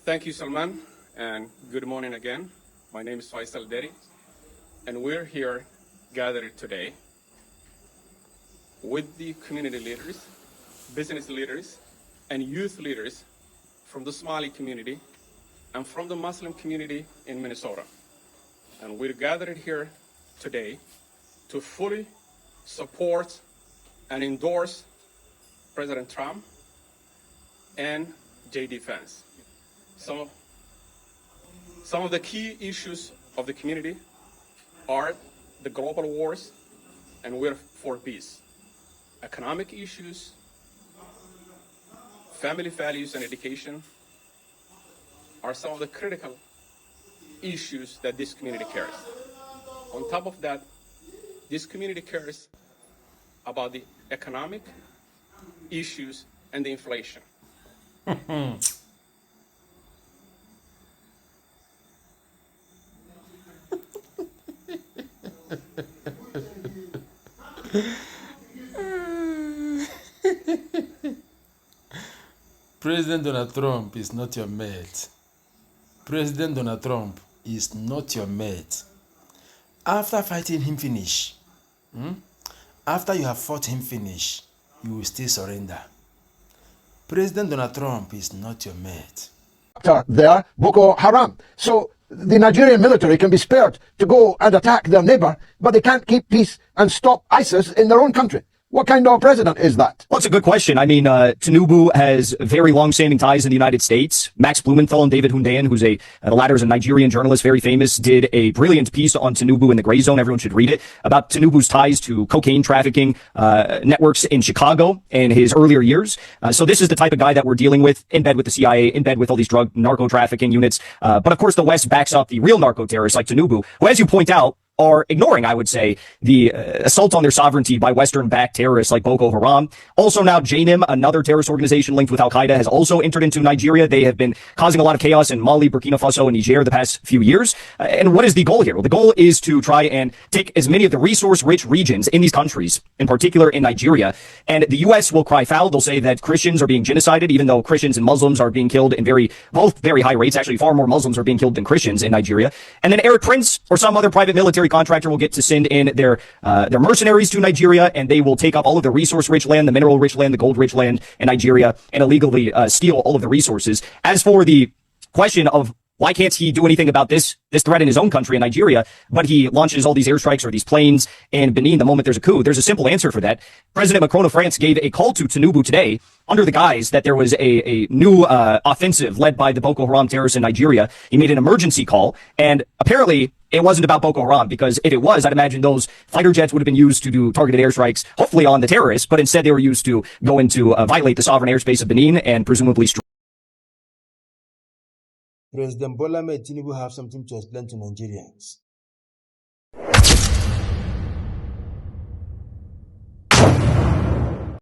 Thank you, Salman, and good morning again. My name is Faisal Deri, and we're here gathered today with the community leaders, business leaders, and youth leaders from the Somali community and from the Muslim community in Minnesota. And we're gathered here today to fully support and endorse President Trump and JD Vance. Some of the key issues of the community are the global wars, and we're for peace. Economic issues, family values and education are some of the critical issues that this community cares. On top of that, this community cares about the economic issues and the inflation. President Donald Trump is not your mate. President Donald Trump is not your mate. After fighting him finish, after you have fought him finish, you will still surrender. President Donald Trump is not your mate. There, Boko Haram. So the Nigerian military can be spared to go and attack their neighbor, but they can't keep peace and stop ISIS in their own country. What kind of president is that? Well, it's a good question. I mean, Tinubu has very long-standing ties in the United States. Max Blumenthal and David Hundean, who's the latter is a Nigerian journalist, very famous, did a brilliant piece on Tinubu in the Gray Zone. Everyone should read it, about Tinubu's ties to cocaine trafficking networks in Chicago in his earlier years. So this is the type of guy that we're dealing with, in bed with the CIA, in bed with all these narco trafficking units. But of course, the West backs up the real narco terrorists like Tinubu, who, as you point out, are ignoring, I would say, the assault on their sovereignty by Western-backed terrorists like Boko Haram. Also now, JNIM, another terrorist organization linked with Al-Qaeda, has also entered into Nigeria. They have been causing a lot of chaos in Mali, Burkina Faso, and Niger the past few years. And what is the goal here? Well, the goal is to try and take as many of the resource-rich regions in these countries, in particular in Nigeria. And the U.S. will cry foul. They'll say that Christians are being genocided, even though Christians and Muslims are being killed in both very high rates. Actually, far more Muslims are being killed than Christians in Nigeria. And then Eric Prince or some other private military contractor will get to send in their mercenaries to Nigeria, and they will take up all of the resource-rich land, the mineral-rich land, the gold-rich land in Nigeria, and illegally steal all of the resources. As for the question of why can't he do anything about this threat in his own country, in Nigeria, but he launches all these airstrikes or these planes in Benin the moment there's a coup? There's a simple answer for that. President Macron of France gave a call to Tinubu today under the guise that there was a new offensive led by the Boko Haram terrorists in Nigeria. He made an emergency call, and apparently it wasn't about Boko Haram, because if it was, I'd imagine those fighter jets would have been used to do targeted airstrikes, hopefully on the terrorists, but instead they were used to go into violate the sovereign airspace of Benin and presumably President Bola Ahmed Tinubu have something to explain to Nigerians.